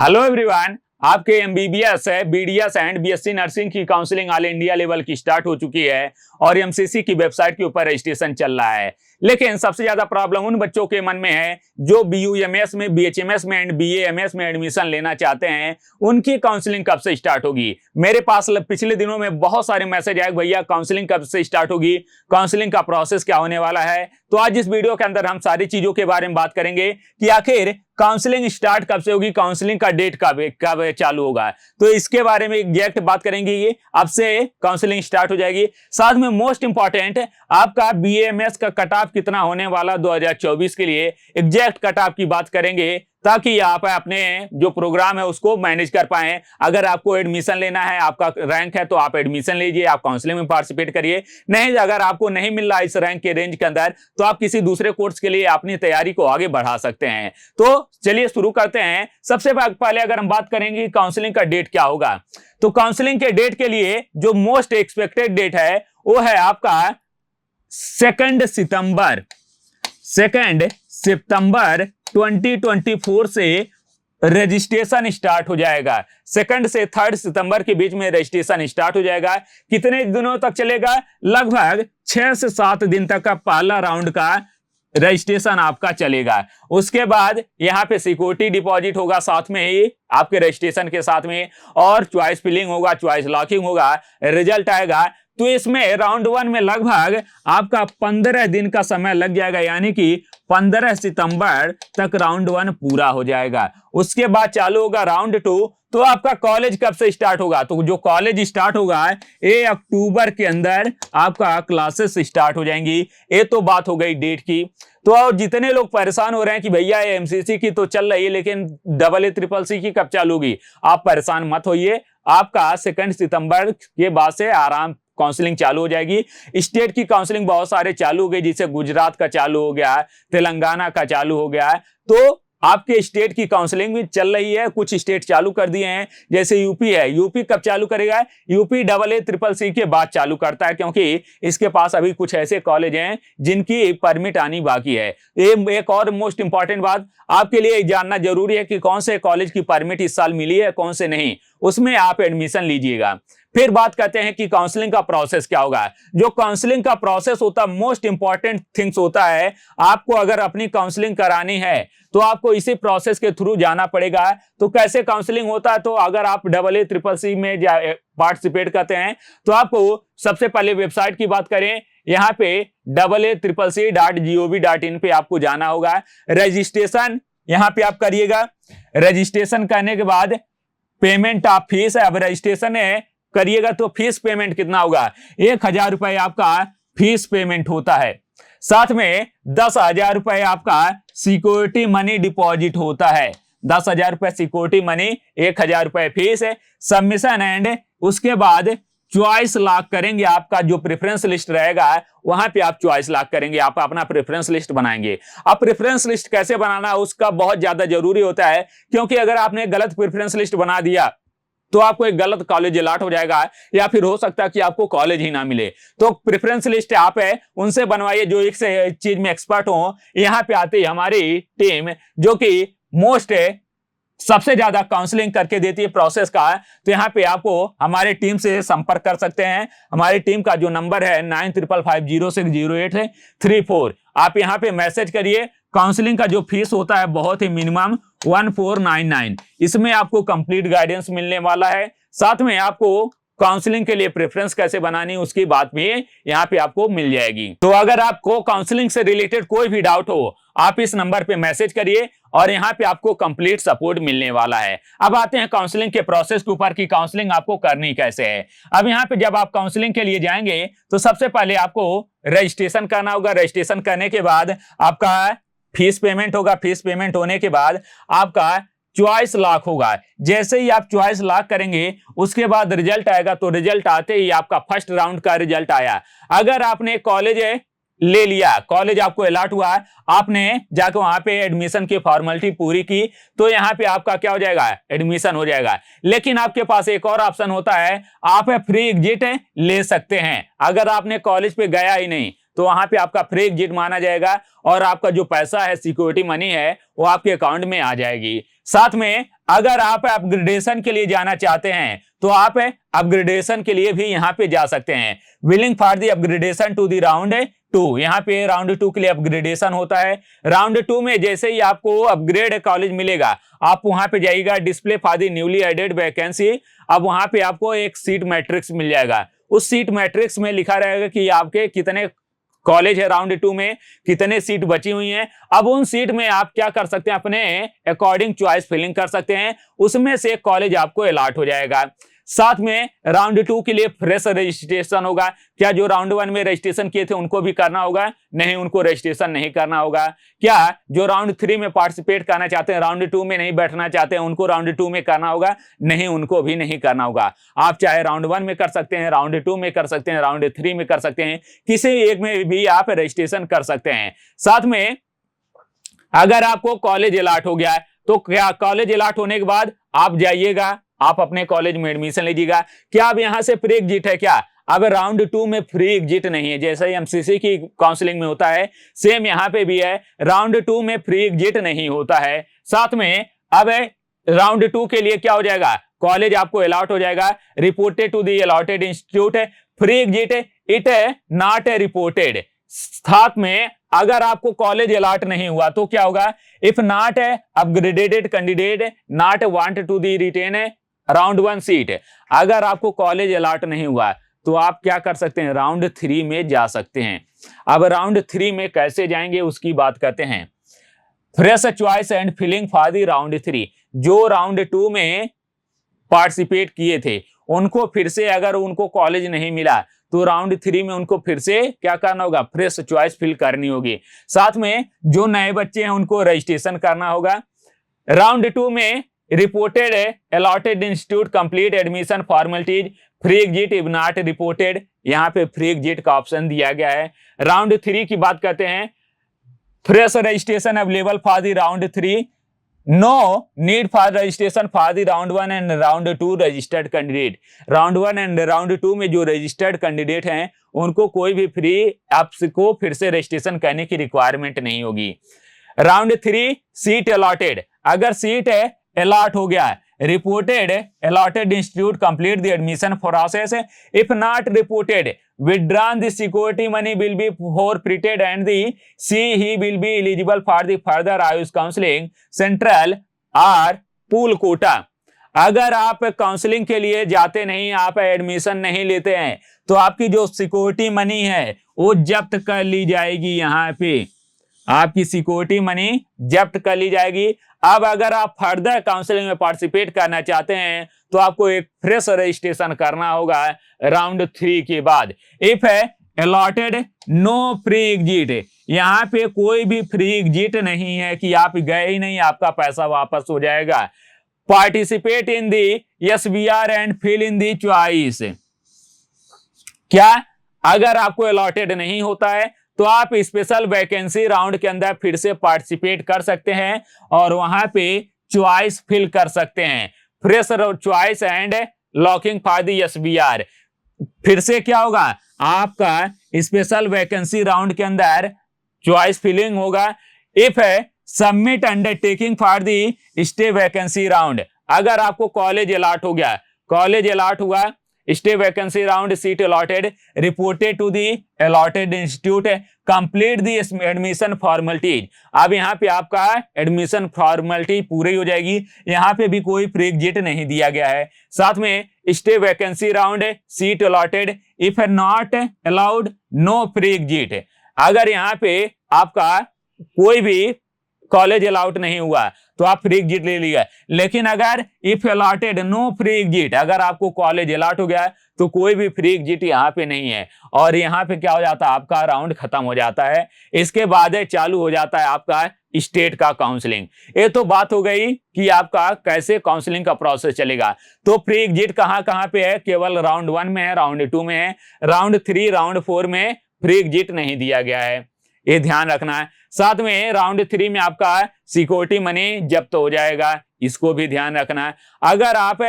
Hello everyone, आपके MBBS है BDS and BSc nursing की काउंसलिंग ऑल इंडिया लेवल की स्टार्ट हो चुकी है और एमसीसी की वेबसाइट के ऊपर रजिस्ट्रेशन चल रहा है। लेकिन सबसे ज्यादा प्रॉब्लम उन बच्चों के मन में है जो बीयूएमएस में, बीएचएमएस में एंड बीएएमएस में एडमिशन लेना चाहते हैं। उनकी काउंसलिंग कब से स्टार्ट होगी? मेरे पास पिछले दिनों में बहुत सारे मैसेज आए, भैया काउंसलिंग कब से स्टार्ट होगी, काउंसलिंग का प्रोसेस क्या होने वाला है। तो आज इस वीडियो के अंदर हम सारी चीजों के बारे में बात करेंगे कि आखिर काउंसलिंग स्टार्ट कब से होगी, काउंसलिंग का डेट कब चालू होगा। तो इसके बारे में एग्जैक्ट बात करेंगे, ये अब से काउंसलिंग स्टार्ट हो जाएगी। साथ में मोस्ट इंपॉर्टेंट आपका बीएमएस का कट ऑफ कितना होने वाला 2024 के लिए, एग्जैक्ट कट ऑफ की बात करेंगे ताकि आप अपने जो प्रोग्राम है उसको मैनेज कर पाएं। अगर आपको एडमिशन लेना है, आपका रैंक है तो आप एडमिशन लीजिए, आप काउंसलिंग में पार्टिसिपेट करिए। नहीं, अगर आपको नहीं मिल रहा इस रैंक के रेंज के अंदर तो आप किसी दूसरे कोर्स के लिए अपनी तैयारी को आगे बढ़ा सकते हैं। तो चलिए शुरू करते हैं। सबसे पहले अगर हम बात करेंगे काउंसलिंग का डेट क्या होगा, तो काउंसलिंग के डेट के लिए जो मोस्ट एक्सपेक्टेड डेट है वो है आपका 2 सितंबर 2024 से रजिस्ट्रेशन स्टार्ट हो जाएगा। 2 से 3 सितंबर के बीच में रजिस्ट्रेशन स्टार्ट हो जाएगा। कितने दिनों तक चलेगा? लगभग 6 से 7 दिन तक का पहला राउंड का रजिस्ट्रेशन आपका चलेगा। उसके बाद यहाँ पे सिक्योरिटी डिपॉजिट होगा साथ में ही आपके रजिस्ट्रेशन के साथ में, और चॉइस फिलिंग होगा, चॉइस लॉकिंग होगा, रिजल्ट आएगा। तो इसमें राउंड 1 में लगभग आपका 15 दिन का समय लग जाएगा, यानी कि 15 सितंबर तक राउंड 1 पूरा हो जाएगा। उसके बाद चालू होगा राउंड 2। तो आपका कॉलेज कब से स्टार्ट होगा? तो जो कॉलेज स्टार्ट होगा 1 अक्टूबर के अंदर आपका क्लासेस स्टार्ट हो जाएंगी। ये तो बात हो गई डेट की। तो और जितने लोग परेशान हो रहे हैं कि भैया एमसीसी की तो चल रही है लेकिन AA CCC की कब चालू होगी, आप परेशान मत होइए। आपका 2 सितंबर के बाद से आराम काउंसलिंग चालू हो जाएगी। स्टेट की काउंसलिंग बहुत सारे चालू हो गए, जैसे गुजरात का चालू हो गया, तेलंगाना का चालू हो गया। तो आपके स्टेट की काउंसलिंग भी चल रही है, कुछ स्टेट चालू कर दिए हैं, जैसे यूपी है। यूपी कब चालू करेगा? यूपी AA CCC के बाद चालू करता है, क्योंकि इसके पास अभी कुछ ऐसे कॉलेज हैं जिनकी परमिट आनी बाकी है। एक और मोस्ट इंपॉर्टेंट बात आपके लिए जानना जरूरी है कि कौन से कॉलेज की परमिट इस साल मिली है, कौन से नहीं, उसमें आप एडमिशन लीजिएगा। फिर बात करते हैं कि काउंसलिंग का प्रोसेस क्या होगा। जो काउंसलिंग का प्रोसेस होता है, मोस्ट इंपॉर्टेंट थिंग्स होता है, आपको अगर अपनी काउंसलिंग करानी है तो आपको इसी प्रोसेस के थ्रू जाना पड़ेगा। तो कैसे काउंसलिंग होता है? तो अगर आप AA CCC में पार्टिसिपेट करते हैं तो आपको सबसे पहले वेबसाइट की बात करें, यहाँ पे AACCC.gov.in पे आपको जाना होगा। रजिस्ट्रेशन यहाँ पे आप करिएगा। रजिस्ट्रेशन करने के बाद पेमेंट ऑफ फीस, अब रजिस्ट्रेशन करिएगा तो फीस पेमेंट कितना होगा? 1000 रुपए आपका फीस पेमेंट होता है। साथ में 10,000 रुपए आपका सिक्योरिटी मनी डिपॉजिट होता है। 10,000 रुपए सिक्योरिटी मनी, 1,000 रुपए फीस है। सबमिशन एंड उसके बाद चॉइस लॉक करेंगे। आपका जो प्रेफरेंस लिस्ट रहेगा वहां पे आप चॉइस लॉक करेंगे, आप अपना प्रेफरेंस लिस्ट बनाएंगे। अब प्रेफरेंस लिस्ट कैसे बनाना उसका बहुत ज्यादा जरूरी होता है, क्योंकि अगर आपने गलत प्रेफरेंस लिस्ट बना दिया तो आपको एक गलत कॉलेज अलॉट हो जाएगा, या फिर हो सकता है कि आपको कॉलेज ही ना मिले। तो प्रेफरेंस लिस्ट आप है उनसे बनवाइए जो एक से चीज में एक्सपर्ट हो। यहाँ पे आती है हमारी टीम जो कि मोस्ट सबसे ज्यादा काउंसलिंग करके देती है प्रोसेस का। तो यहाँ पे आपको हमारे टीम से संपर्क कर सकते हैं। हमारी टीम का जो नंबर है 9555060834। आप यहाँ पे मैसेज करिए। काउंसलिंग का जो फीस होता है बहुत ही मिनिमम 1499, इसमें आपको कंप्लीट गाइडेंस मिलने वाला है। साथ में आपको काउंसलिंग के लिए प्रेफरेंस कैसे बनानी उसकी बात भी यहाँ पे आपको मिल जाएगी। तो अगर आपको काउंसलिंग से रिलेटेड कोई भी डाउट हो आप इस नंबर पे मैसेज करिए और यहाँ पे आपको कंप्लीट सपोर्ट मिलने वाला है। अब आते हैं काउंसलिंग के प्रोसेस के ऊपर कि काउंसलिंग आपको करनी कैसे है। अब यहाँ पे जब आप काउंसलिंग के लिए जाएंगे तो सबसे पहले आपको रजिस्ट्रेशन करना होगा। रजिस्ट्रेशन करने के बाद आपका फीस पेमेंट होगा। फीस पेमेंट होने के बाद आपका चॉइस लॉक होगा। जैसे ही आप चॉइस लॉक करेंगे उसके बाद रिजल्ट आएगा। तो रिजल्ट आते ही आपका फर्स्ट राउंड का रिजल्ट आया। अगर आपने कॉलेज ले लिया, कॉलेज आपको अलॉट हुआ, आपने जाकर वहां पे एडमिशन की फॉर्मेलिटी पूरी की, तो यहाँ पे आपका क्या हो जाएगा? एडमिशन हो जाएगा। लेकिन आपके पास एक और ऑप्शन होता है, आप फ्री एग्जिट ले सकते हैं। अगर आपने कॉलेज पे गया ही नहीं तो वहां पे आपका फ्री एग्जिट माना जाएगा और आपका जो पैसा है, सिक्योरिटी मनी है, वो आपके अकाउंट में आ जाएगी। साथ में अगर आप अपग्रेडेशन के लिए जाना चाहते हैं तो आप अपग्रेडेशन के लिए भी यहाँ पे जा सकते हैं। Willing for the upgradation to the round 2, यहाँ पे राउंड 2 के लिए अपग्रेडेशन होता है। राउंड 2 में जैसे ही आपको अपग्रेड कॉलेज मिलेगा, आप वहां पे जाइएगा, display for the newly added vacancy. अब वहां पे आपको एक सीट मैट्रिक्स मिल जाएगा। उस सीट मैट्रिक्स में लिखा रहेगा कि आपके कितने कॉलेज है राउंड 2 में, कितने सीट बची हुई हैं। अब उन सीट में आप क्या कर सकते हैं, अपने अकॉर्डिंग चॉइस फिलिंग कर सकते हैं, उसमें से एक कॉलेज आपको अलॉट हो जाएगा। साथ में राउंड 2 के लिए फ्रेश रजिस्ट्रेशन होगा। क्या जो राउंड 1 में रजिस्ट्रेशन किए थे उनको भी करना होगा? नहीं, उनको रजिस्ट्रेशन नहीं करना होगा। क्या जो राउंड 3 में पार्टिसिपेट करना चाहते हैं, राउंड 2 में नहीं बैठना चाहते हैं, उनको राउंड 2 में करना होगा? नहीं, उनको भी नहीं करना होगा। आप चाहे राउंड 1 में कर सकते हैं, राउंड 2 में कर सकते हैं, राउंड 3 में कर सकते हैं, किसी एक में भी आप रजिस्ट्रेशन कर सकते हैं। साथ में अगर आपको कॉलेज अलॉट हो गया है तो क्या कॉलेज अलॉट होने के बाद आप जाइएगा, आप अपने कॉलेज में एडमिशन लीजिएगा। क्या अब यहां से फ्री एग्जिट है? क्या अब राउंड 2 में फ्री एग्जिट नहीं है? जैसा ही एमसीसी की काउंसलिंग में होता है, सेम यहां पे भी है, राउंड 2 में फ्री एग्जिट नहीं होता है। साथ में अब राउंड 2 के लिए क्या हो जाएगा, कॉलेज आपको अलॉट हो जाएगा, reported to the allotted institute, free exit it not reported. साथ में अगर आपको कॉलेज अलॉट नहीं हुआ तो क्या होगा, if not upgraded candidate not want to the retain round 1 सीट। अगर आपको कॉलेज अलॉट नहीं हुआ तो आप क्या कर सकते हैं, राउंड 3 में जा सकते हैं। अब राउंड 3 में कैसे जाएंगे उसकी बात करते हैं। Fresh choice and filling for the round 3, जो राउंड 2 में पार्टिसिपेट किए थे उनको फिर से, अगर उनको कॉलेज नहीं मिला तो राउंड 3 में उनको फिर से क्या करना होगा, फ्रेश चॉइस फिल करनी होगी। साथ में जो नए बच्चे हैं उनको रजिस्ट्रेशन करना होगा। राउंड 2 में reported allotted institute complete admission formalities, free exit if not reported, यहाँ पे फ्री एग्जिट का ऑप्शन दिया गया है। राउंड 3 की बात करते हैं। Fresh registration available for the round 3, no need for registration for the round 1 and round 2 registered candidate. Round 1 and round 2 में जो रजिस्टर्ड कैंडिडेट हैं उनको कोई भी फ्री आपको फिर से रजिस्ट्रेशन करने की रिक्वायरमेंट नहीं होगी। राउंड 3 सीट अलॉटेड, अगर सीट अलॉट हो गया, reported allotted institute complete the admission process, if not reported withdrawn the security money will be forfeited and the he will be eligible for the further Ayush counseling central or pool quota। अगर आप counselling के लिए जाते नहीं, आप admission नहीं लेते हैं तो आपकी जो सिक्योरिटी मनी है वो जब्त कर ली जाएगी। यहाँ पे आपकी सिक्योरिटी मनी जब्त कर ली जाएगी। अब अगर आप फर्दर काउंसलिंग में पार्टिसिपेट करना चाहते हैं तो आपको एक फ्रेश रजिस्ट्रेशन करना होगा राउंड 3 के बाद। If allotted no free exit, यहाँ पे कोई भी फ्री एग्जिट नहीं है कि आप गए ही नहीं, आपका पैसा वापस हो जाएगा। Participate in the SBR and fill in the choice. क्या अगर आपको अलॉटेड नहीं होता है तो आप स्पेशल वैकेंसी राउंड के अंदर फिर से पार्टिसिपेट कर सकते हैं और वहां पे चॉइस फिल कर सकते हैं। Fresh choice and locking for the SBR, फिर से क्या होगा, आपका स्पेशल वैकेंसी राउंड के अंदर चॉइस फिलिंग होगा। If submit undertaking for the stay vacancy round, अगर आपको कॉलेज अलॉट हो गया, कॉलेज अलॉट हुआ, stay vacancy round, seat allotted, reported to the allotted institute, complete the admission formalities. अब यहाँ पे आपका एडमिशन फॉर्मेलिटी पूरी हो जाएगी, यहाँ पे भी कोई फ्री एग्जिट नहीं दिया गया है। साथ में stay vacancy round, seat allotted, if not allowed no free exit. अगर यहाँ पे आपका कोई भी कॉलेज अलाउट नहीं हुआ तो आप फ्री एग्जिट ले लिया। लेकिन अगर if allotted no free exit, अगर आपको कॉलेज अलॉट हो गया तो कोई भी फ्री एग्जिट यहाँ पे नहीं है और यहाँ पे क्या हो जाता है, आपका राउंड खत्म हो जाता है। इसके बाद चालू हो जाता है आपका स्टेट का काउंसलिंग। ये तो बात हो गई कि आपका कैसे काउंसलिंग का प्रोसेस चलेगा। तो फ्री एग्जिट कहाँ कहाँ पे है, केवल राउंड 1 में है, राउंड 2 में है, राउंड 3 राउंड 4 में फ्री एग्जिट नहीं दिया गया है, ये ध्यान रखना है। साथ में राउंड 3 में आपका सिक्योरिटी मनी जब्त हो जाएगा, इसको भी ध्यान रखना है। अगर आप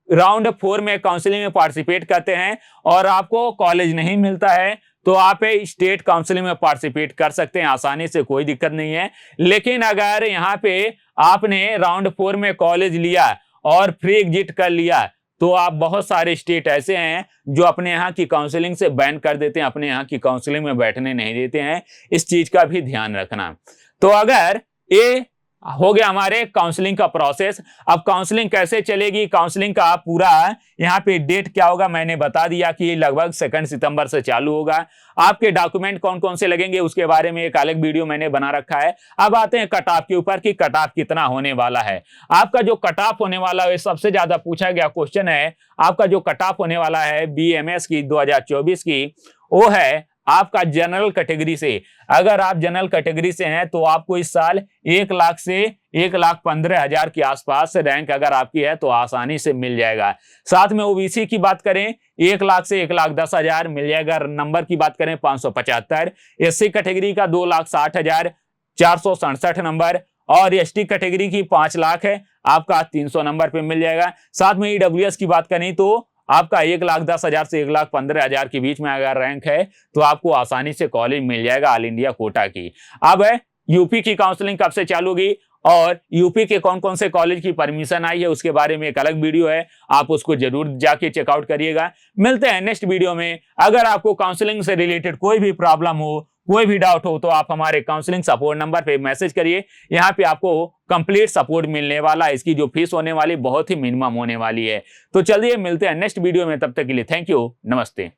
राउंड 4 में काउंसलिंग में पार्टिसिपेट करते हैं और आपको कॉलेज नहीं मिलता है तो आप स्टेट काउंसलिंग में पार्टिसिपेट कर सकते हैं आसानी से, कोई दिक्कत नहीं है। लेकिन अगर यहाँ पे आपने राउंड 4 में कॉलेज लिया और फ्री एग्जिट कर लिया, तो आप बहुत सारे स्टेट ऐसे हैं जो अपने यहाँ की काउंसलिंग से बैन कर देते हैं, अपने यहाँ की काउंसलिंग में बैठने नहीं देते हैं। इस चीज का भी ध्यान रखना। तो अगर ये हो गया हमारे काउंसलिंग का प्रोसेस। अब काउंसलिंग कैसे चलेगी, काउंसलिंग का पूरा यहाँ पे डेट क्या होगा मैंने बता दिया कि लगभग 2 सितंबर से चालू होगा। आपके डॉक्यूमेंट कौन कौन से लगेंगे उसके बारे में एक अलग वीडियो मैंने बना रखा है। अब आते हैं कट ऑफ के ऊपर कि कट ऑफ कितना होने वाला है। आपका जो कट ऑफ होने वाला है, सबसे ज्यादा पूछा गया क्वेश्चन है, आपका जो कट ऑफ होने वाला है BMS की 2024 की, वो है आपका जनरल कैटेगरी से। अगर आप जनरल कैटेगरी से हैं तो आपको इस साल 1 लाख से 1,15,000 के आसपास रैंक अगर आपकी है तो आसानी से मिल जाएगा। साथ में ओबीसी की बात करें 1 लाख से 1,10,000 मिल जाएगा। नंबर की बात करें 575। एससी कैटेगरी का 2,60,467 नंबर और एसटी कैटेगरी की 5 लाख है, आपका 300 नंबर पे मिल जाएगा। साथ में ईडब्ल्यूएस की बात करें तो आपका 1,10,000 से 1,15,000 के बीच में अगर रैंक है तो आपको आसानी से कॉलेज मिल जाएगा ऑल इंडिया कोटा की। अब है यूपी की काउंसलिंग कब से चालू होगी और यूपी के कौन कौन से कॉलेज की परमिशन आई है उसके बारे में एक अलग वीडियो है, आप उसको जरूर जाके चेकआउट करिएगा। मिलते हैं नेक्स्ट वीडियो में। अगर आपको काउंसलिंग से रिलेटेड कोई भी प्रॉब्लम हो, कोई भी डाउट हो तो आप हमारे काउंसलिंग सपोर्ट नंबर पे मैसेज करिए। यहाँ पे आपको कंप्लीट सपोर्ट मिलने वाला है। इसकी जो फीस होने वाली बहुत ही मिनिमम होने वाली है। तो चलिए मिलते हैं नेक्स्ट वीडियो में, तब तक के लिए थैंक यू, नमस्ते।